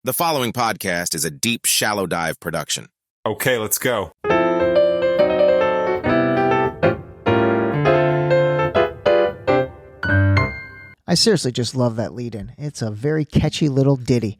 The following podcast is a deep, shallow dive production. Okay, let's go. I seriously just love that lead-in. It's a very catchy little ditty.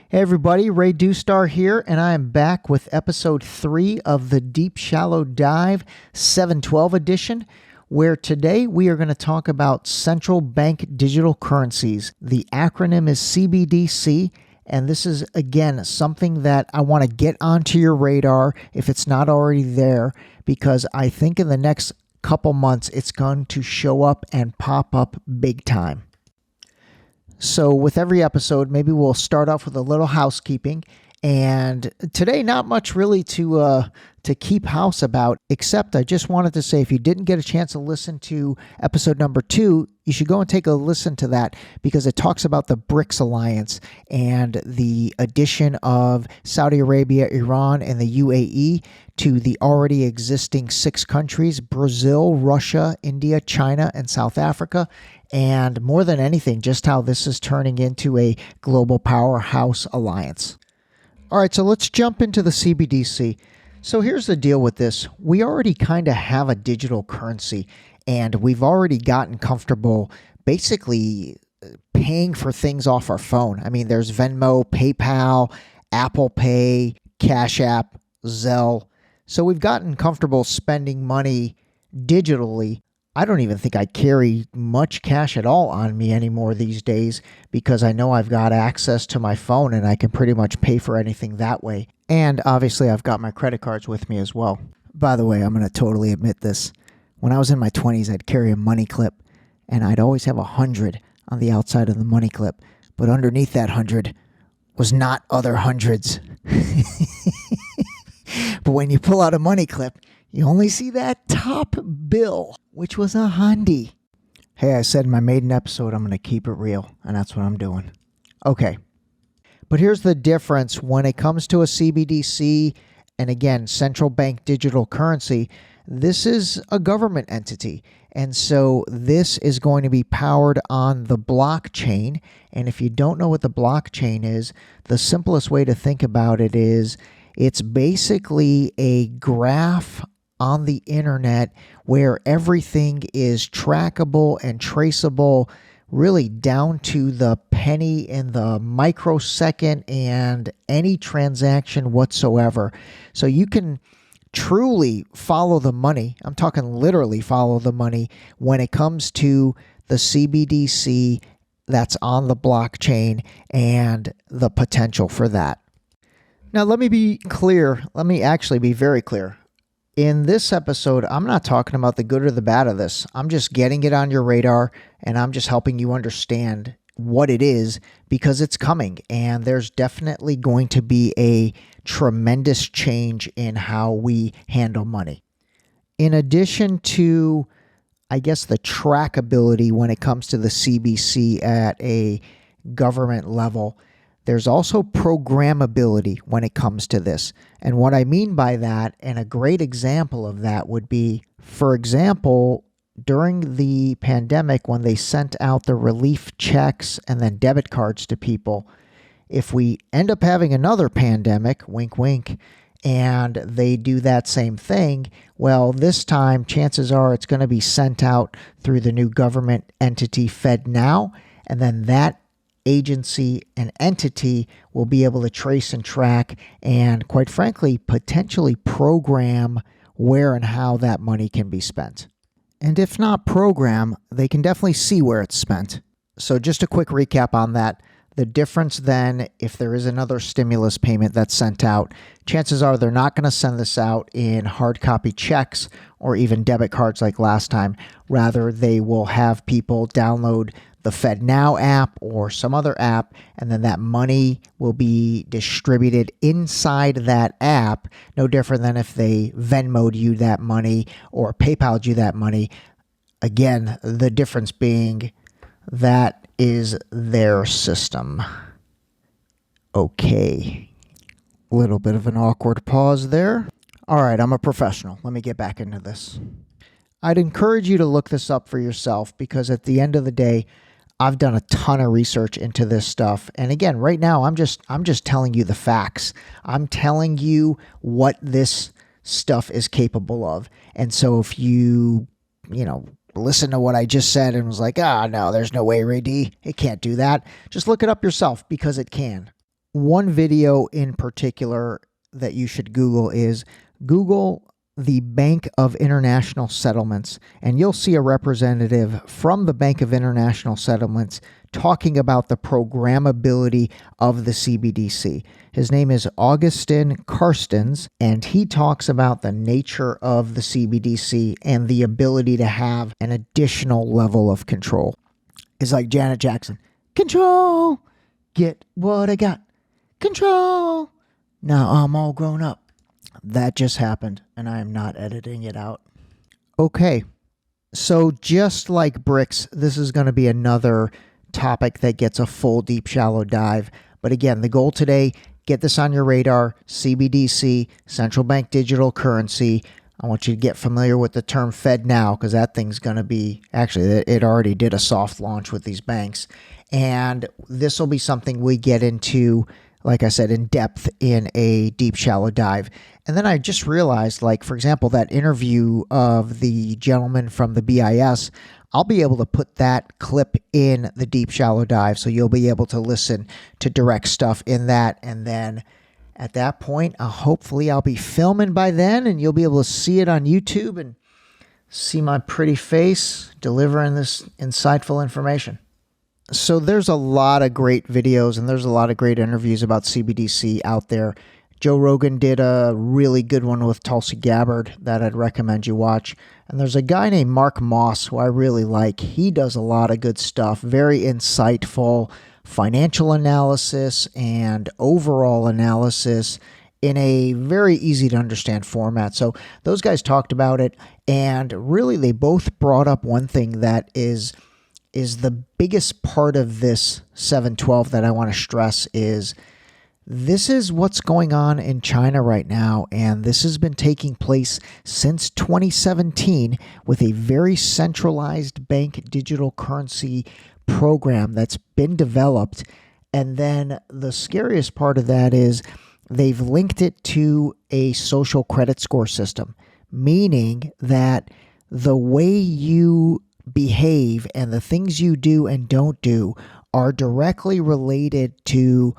Hey everybody, Ray Dustar here, and I am back with episode 3 of the Deep Shallow Dive 712 edition, where today we are going to talk about central bank digital currencies. The acronym is CBDC, and this is, again, something that I want to get onto your radar if it's not already there, because I think in the next couple months it's going to show up and pop up big time. So with every episode, maybe we'll start off with a little housekeeping. And today, not much really to keep house about, except I just wanted to say if you didn't get a chance to listen to episode number 2, you should go and take a listen to that, because it talks about the BRICS alliance and the addition of Saudi Arabia, Iran, and the UAE to the already existing 6 countries: Brazil, Russia, India, China, and South Africa. And more than anything, just how this is turning into a global powerhouse alliance. All right, so let's jump into the CBDC. So here's the deal with this. We already kind of have a digital currency, and we've already gotten comfortable basically paying for things off our phone. I mean, there's Venmo, PayPal, Apple Pay, Cash App, Zelle. So we've gotten comfortable spending money digitally. I don't even think I carry much cash at all on me anymore these days, because I know I've got access to my phone and I can pretty much pay for anything that way. And obviously I've got my credit cards with me as well. By the way, I'm going to totally admit this. When I was in my 20s, I'd carry a money clip, and I'd always have 100 on the outside of the money clip. But underneath that 100 was not other hundreds. But when you pull out a money clip, you only see that top bill, which was a Hondy. Hey, I said in my maiden episode I'm going to keep it real, and that's what I'm doing. Okay, but here's the difference when it comes to a CBDC, and again, central bank digital currency. This is a government entity, and so this is going to be powered on the blockchain. And if you don't know what the blockchain is, the simplest way to think about it is it's basically a graph on the internet where everything is trackable and traceable, really down to the penny and the microsecond and any transaction whatsoever. So you can truly follow the money. I'm talking literally follow the money when it comes to the CBDC that's on the blockchain and the potential for that. Now, let me be clear. Let me actually be very clear. In this episode, I'm not talking about the good or the bad of this. I'm just getting it on your radar, and I'm just helping you understand what it is, because it's coming, and there's definitely going to be a tremendous change in how we handle money. In addition to, I guess, the trackability when it comes to the CBC at a government level, there's also programmability when it comes to this. And what I mean by that, and a great example of that would be, for example, during the pandemic when they sent out the relief checks and then debit cards to people, if we end up having another pandemic, wink, wink, and they do that same thing, well, this time chances are it's going to be sent out through the new government entity FedNow, and then that agency and entity will be able to trace and track and, quite frankly, potentially program where and how that money can be spent. And if not program, they can definitely see where it's spent. So just a quick recap on that. The difference then, if there is another stimulus payment that's sent out, chances are they're not going to send this out in hard copy checks or even debit cards like last time. Rather, they will have people download the FedNow app or some other app, and then that money will be distributed inside that app, no different than if they Venmo'd you that money or PayPal'd you that money. Again, the difference being that is their system. Okay. Little bit of an awkward pause there. All right, I'm a professional. Let me get back into this. I'd encourage you to look this up for yourself, because at the end of the day, I've done a ton of research into this stuff. And again, right now, I'm just telling you the facts. I'm telling you what this stuff is capable of. And so if you listen to what I just said and was like, no, there's no way, Ray D, it can't do that. Just look it up yourself, because it can. One video in particular that you should Google is Google the Bank of International Settlements, and you'll see a representative from the Bank of International Settlements talking about the programmability of the CBDC. His name is Augustin Carstens, and he talks about the nature of the CBDC and the ability to have an additional level of control. It's like Janet Jackson. Control! Get what I got. Control! Now I'm all grown up. That just happened, and I am not editing it out. Okay, so just like BRICS, this is going to be another topic that gets a full deep shallow dive. But again, the goal today, get this on your radar: CBDC, central bank digital currency. I want you to get familiar with the term FedNow, because that thing's going to be, actually, it already did a soft launch with these banks. And this will be something we get into, like I said, in depth in a deep shallow dive. And then I just realized, like, for example, that interview of the gentleman from the BIS, I'll be able to put that clip in the deep shallow dive. So you'll be able to listen to direct stuff in that. And then at that point, hopefully I'll be filming by then, and you'll be able to see it on YouTube and see my pretty face delivering this insightful information. So there's a lot of great videos and there's a lot of great interviews about CBDC out there. Joe Rogan did a really good one with Tulsi Gabbard that I'd recommend you watch. And there's a guy named Mark Moss who I really like. He does a lot of good stuff, very insightful financial analysis and overall analysis in a very easy to understand format. So those guys talked about it, and really they both brought up one thing that is the biggest part of this 712 that I want to stress is this is what's going on in China right now, and this has been taking place since 2017 with a very centralized bank digital currency program that's been developed. And then the scariest part of that is they've linked it to a social credit score system, meaning that the way you behave and the things you do and don't do are directly related to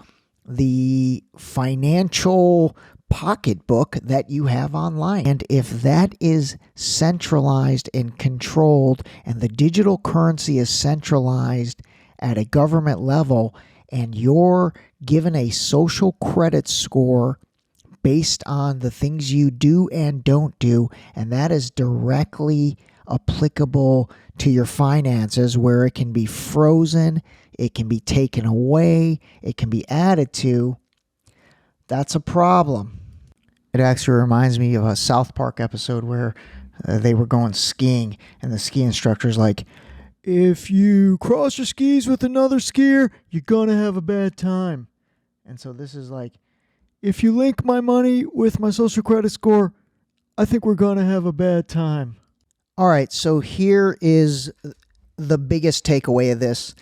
the financial pocketbook that you have online. And if that is centralized and controlled, and the digital currency is centralized at a government level, and you're given a social credit score based on the things you do and don't do, and that is directly applicable to your finances, where it can be frozen, it can be taken away, it can be added to, that's a problem. It actually reminds me of a South Park episode where they were going skiing, and the ski instructor's like, if you cross your skis with another skier, you're going to have a bad time. And so this is like, if you link my money with my social credit score, I think we're going to have a bad time. All right, so here is the biggest takeaway of this.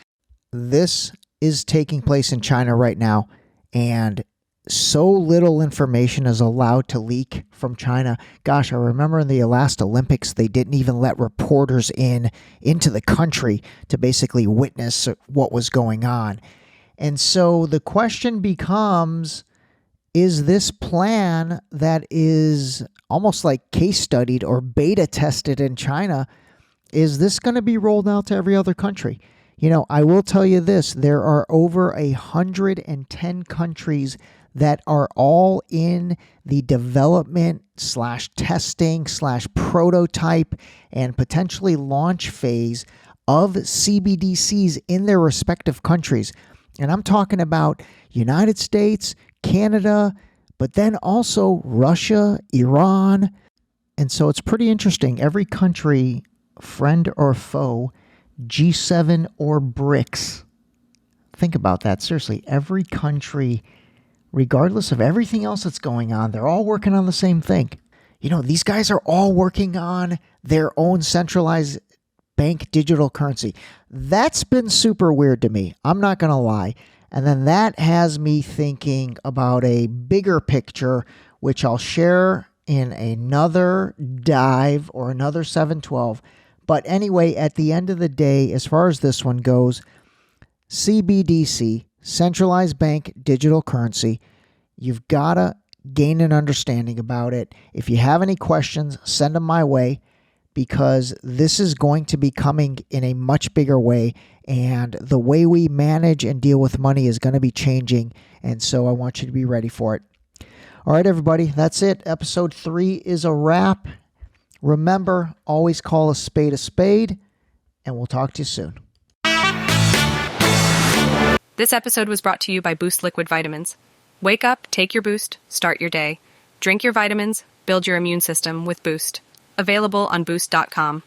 This is taking place in China right now, and so little information is allowed to leak from China. Gosh, I remember in the last Olympics, they didn't even let reporters into the country to basically witness what was going on. And so the question becomes, is this plan that is almost like case studied or beta tested in China, is this going to be rolled out to every other country? You know, I will tell you this, there are over 110 countries that are all in the development / testing / prototype and potentially launch phase of CBDCs in their respective countries. And I'm talking about United States, Canada, but then also Russia, Iran. And so it's pretty interesting. Every country, friend or foe, G7 or BRICS. Think about that. Seriously, every country, regardless of everything else that's going on, they're all working on the same thing. You know, these guys are all working on their own centralized bank digital currency. That's been super weird to me. I'm not going to lie. And then that has me thinking about a bigger picture, which I'll share in another dive or another 712. But anyway, at the end of the day, as far as this one goes, CBDC, centralized bank digital currency, you've got to gain an understanding about it. If you have any questions, send them my way, because this is going to be coming in a much bigger way, and the way we manage and deal with money is going to be changing, and so I want you to be ready for it. All right, everybody, that's it. Episode 3 is a wrap. Remember, always call a spade, and we'll talk to you soon. This episode was brought to you by Boost Liquid Vitamins. Wake up, take your Boost, start your day. Drink your vitamins, build your immune system with Boost. Available on Boost.com.